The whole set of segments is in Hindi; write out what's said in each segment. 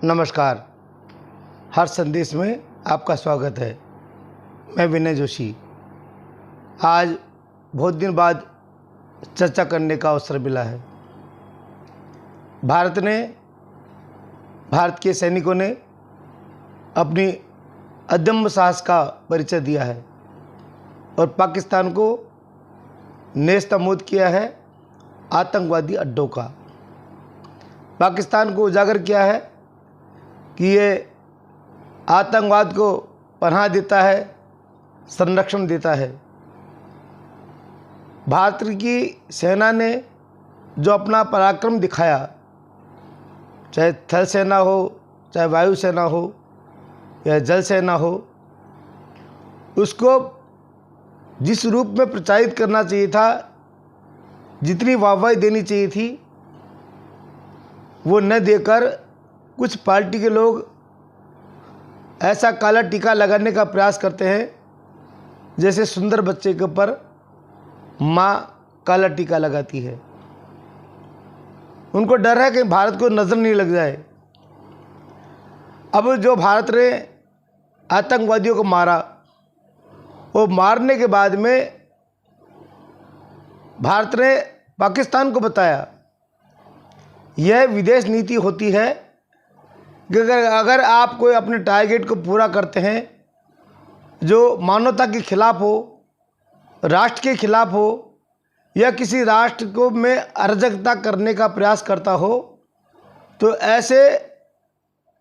नमस्कार। हर संदेश में आपका स्वागत है। मैं विनय जोशी। आज बहुत दिन बाद चर्चा करने का अवसर मिला है। भारत के सैनिकों ने अपनी अदम्य साहस का परिचय दिया है और पाकिस्तान को नेस्तनाबूद किया है आतंकवादी अड्डों का। पाकिस्तान को उजागर किया है कि ये आतंकवाद को पनाह देता है, संरक्षण देता है। भारत की सेना ने जो अपना पराक्रम दिखाया, चाहे थल सेना हो, चाहे वायु सेना हो या जल सेना हो, उसको जिस रूप में प्रचारित करना चाहिए था, जितनी वाहवाही देनी चाहिए थी, वो न देकर कुछ पार्टी के लोग ऐसा काला टीका लगाने का प्रयास करते हैं जैसे सुंदर बच्चे के ऊपर माँ काला टीका लगाती है। उनको डर है कि भारत को नज़र नहीं लग जाए। अब जो भारत ने आतंकवादियों को मारा, वो मारने के बाद में भारत ने पाकिस्तान को बताया यह विदेश नीति होती है कि अगर आप कोई अपने टारगेट को पूरा करते हैं जो मानवता के खिलाफ हो, राष्ट्र के खिलाफ हो या किसी राष्ट्र को में अराजकता करने का प्रयास करता हो, तो ऐसे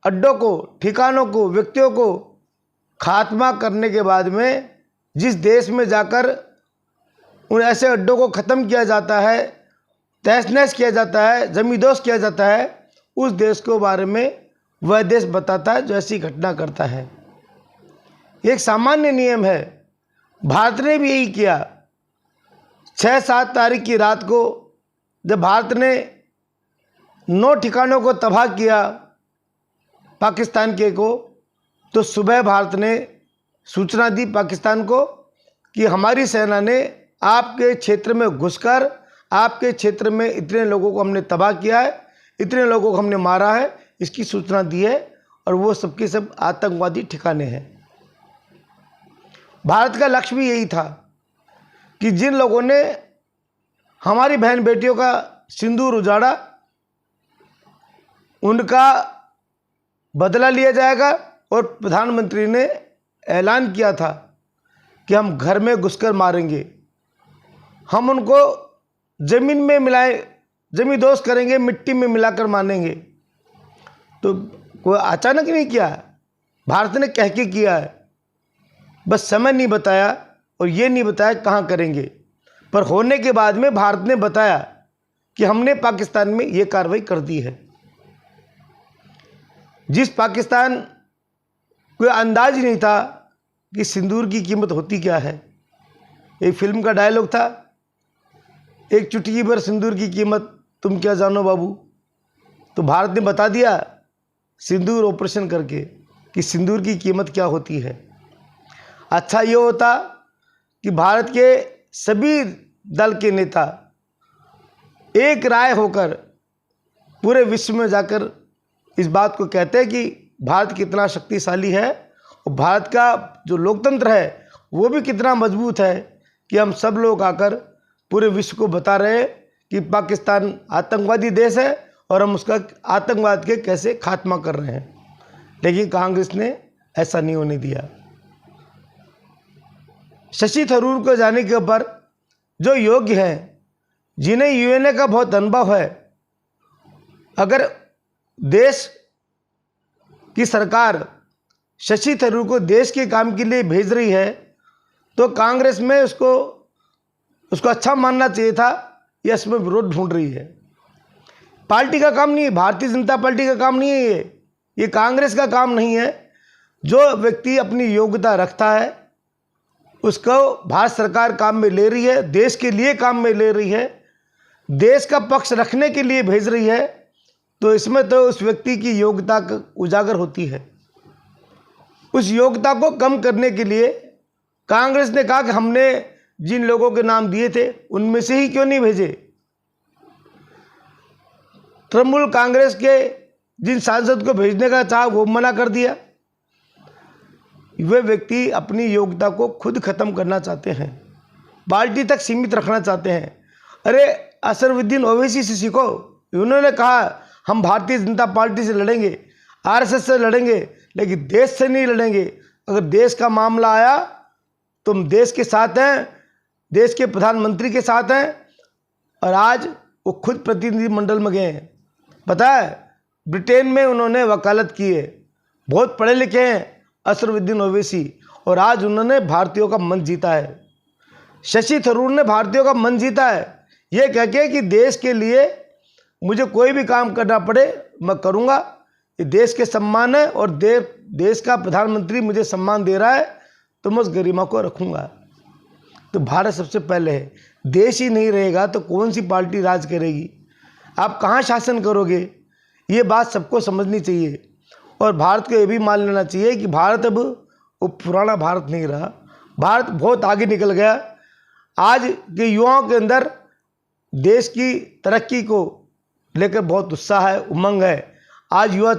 अड्डों को, ठिकानों को, व्यक्तियों को खात्मा करने के बाद में जिस देश में जाकर उन ऐसे अड्डों को ख़त्म किया जाता है, तहस-नहस किया जाता है, जमींदोज़ किया जाता है, उस देश के बारे में वह देश बताता है जो ऐसी घटना करता है। एक सामान्य नियम है। भारत ने भी यही किया। 6-7 तारीख की रात को जब भारत ने 9 ठिकानों को तबाह किया पाकिस्तान के को, तो सुबह भारत ने सूचना दी पाकिस्तान को कि हमारी सेना ने आपके क्षेत्र में घुसकर आपके क्षेत्र में इतने लोगों को हमने तबाह किया है, इतने लोगों को हमने मारा है, इसकी सूचना दी है और वो सबके सब आतंकवादी ठिकाने हैं। भारत का लक्ष्य भी यही था कि जिन लोगों ने हमारी बहन बेटियों का सिंदूर उजाड़ा, उनका बदला लिया जाएगा। और प्रधानमंत्री ने ऐलान किया था कि हम घर में घुसकर मारेंगे, हम उनको ज़मीन में जमींदोज़ करेंगे, मिट्टी में मिलाकर मारेंगे। तो कोई अचानक नहीं किया, भारत ने कह के किया है। बस समय नहीं बताया और ये नहीं बताया कहाँ करेंगे, पर होने के बाद में भारत ने बताया कि हमने पाकिस्तान में ये कार्रवाई कर दी है। जिस पाकिस्तान को अंदाज ही नहीं था कि सिंदूर की कीमत होती क्या है। एक फिल्म का डायलॉग था, एक चुटकी भर सिंदूर की कीमत तुम क्या जानो बाबू। तो भारत ने बता दिया सिंदूर ऑपरेशन करके कि सिंदूर की कीमत क्या होती है। अच्छा ये होता कि भारत के सभी दल के नेता एक राय होकर पूरे विश्व में जाकर इस बात को कहते हैं कि भारत कितना शक्तिशाली है और भारत का जो लोकतंत्र है वो भी कितना मजबूत है, कि हम सब लोग आकर पूरे विश्व को बता रहे हैं कि पाकिस्तान आतंकवादी देश है और हम उसका आतंकवाद के कैसे खात्मा कर रहे हैं। लेकिन कांग्रेस ने ऐसा नहीं होने दिया। शशि थरूर को जाने के ऊपर जो योग्य हैं, जिन्हें यूएनए का बहुत अनुभव है, अगर देश की सरकार शशि थरूर को देश के काम के लिए भेज रही है तो कांग्रेस में उसको अच्छा मानना चाहिए था। या इसमें विरोध ढूंढ रही है। पार्टी का काम नहीं है, भारतीय जनता पार्टी का काम नहीं है, ये कांग्रेस का काम नहीं है। जो व्यक्ति अपनी योग्यता रखता है उसको भारत सरकार काम में ले रही है, देश के लिए काम में ले रही है, देश का पक्ष रखने के लिए भेज रही है, तो इसमें तो उस व्यक्ति की योग्यता उजागर होती है। उस योग्यता को कम करने के लिए कांग्रेस ने कहा कि हमने जिन लोगों के नाम दिए थे उनमें से ही क्यों नहीं भेजे। तृणमूल कांग्रेस के जिन सांसद को भेजने का चाहा वो मना कर दिया। वे व्यक्ति अपनी योग्यता को खुद खत्म करना चाहते हैं, पार्टी तक सीमित रखना चाहते हैं। अरे असरुद्दीन ओवैसी से सीखो। उन्होंने कहा हम भारतीय जनता पार्टी से लड़ेंगे, आरएसएस से लड़ेंगे, लेकिन देश से नहीं लड़ेंगे। अगर देश का मामला आया तो हम देश के साथ हैं, देश के प्रधानमंत्री के साथ हैं। और आज वो खुद प्रतिनिधिमंडल में गए हैं। पता है ब्रिटेन में उन्होंने वकालत की है, बहुत पढ़े लिखे हैं असरुद्दीन ओवैसी, और आज उन्होंने भारतीयों का मन जीता है। शशि थरूर ने भारतीयों का मन जीता है, ये कह के कि देश के लिए मुझे कोई भी काम करना पड़े मैं करूँगा, ये देश के सम्मान है और देश का प्रधानमंत्री मुझे सम्मान दे रहा है तो मैं उस गरिमा को रखूँगा। तो भारत सबसे पहले है। देश ही नहीं रहेगा तो कौन सी पार्टी राज करेगी? आप कहाँ शासन करोगे? ये बात सबको समझनी चाहिए। और भारत को ये भी मान लेना चाहिए कि भारत अब वो पुराना भारत नहीं रहा, भारत बहुत आगे निकल गया। आज के युवाओं के अंदर देश की तरक्की को लेकर बहुत उत्साह है, उमंग है। आज युवा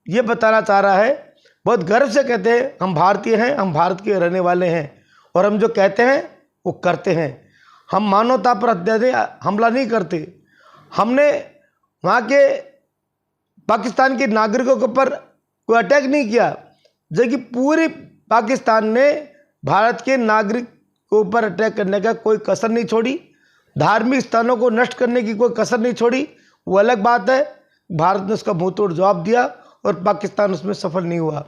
ये बताना चाह रहा है, बहुत गर्व से कहते हैं हम भारतीय हैं, हम भारत के रहने वाले हैं, और हम जो कहते हैं वो करते हैं। हम मानवता पर अत्याधिक हमला नहीं करते। हमने वहाँ के पाकिस्तान के नागरिकों के ऊपर कोई अटैक नहीं किया, जबकि पूरी पाकिस्तान ने भारत के नागरिक के ऊपर अटैक करने का कोई कसर नहीं छोड़ी, धार्मिक स्थानों को नष्ट करने की कोई कसर नहीं छोड़ी। वो अलग बात है, भारत ने उसका मुंहतोड़ जवाब दिया और पाकिस्तान उसमें सफल नहीं हुआ।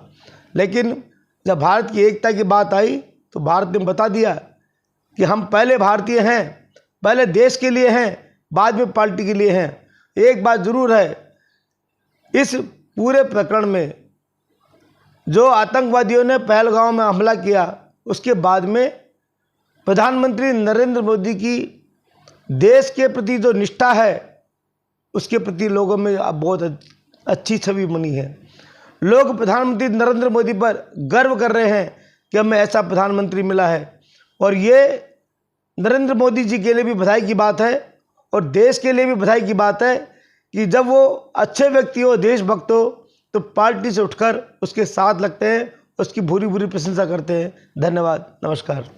लेकिन जब भारत की एकता की बात आई तो भारत ने बता दिया कि हम पहले भारतीय हैं, पहले देश के लिए हैं, बाद में पार्टी के लिए हैं। एक बात ज़रूर है, इस पूरे प्रकरण में जो आतंकवादियों ने पहलगांव में हमला किया, उसके बाद में प्रधानमंत्री नरेंद्र मोदी की देश के प्रति जो निष्ठा है उसके प्रति लोगों में अब बहुत अच्छी छवि बनी है। लोग प्रधानमंत्री नरेंद्र मोदी पर गर्व कर रहे हैं कि हमें ऐसा प्रधानमंत्री मिला है। और ये नरेंद्र मोदी जी के लिए भी बधाई की बात है और देश के लिए भी बधाई की बात है कि जब वो अच्छे व्यक्ति हो, देशभक्त हो, तो पार्टी से उठकर उसके साथ लगते हैं, उसकी भूरी भूरी प्रशंसा करते हैं। धन्यवाद, नमस्कार।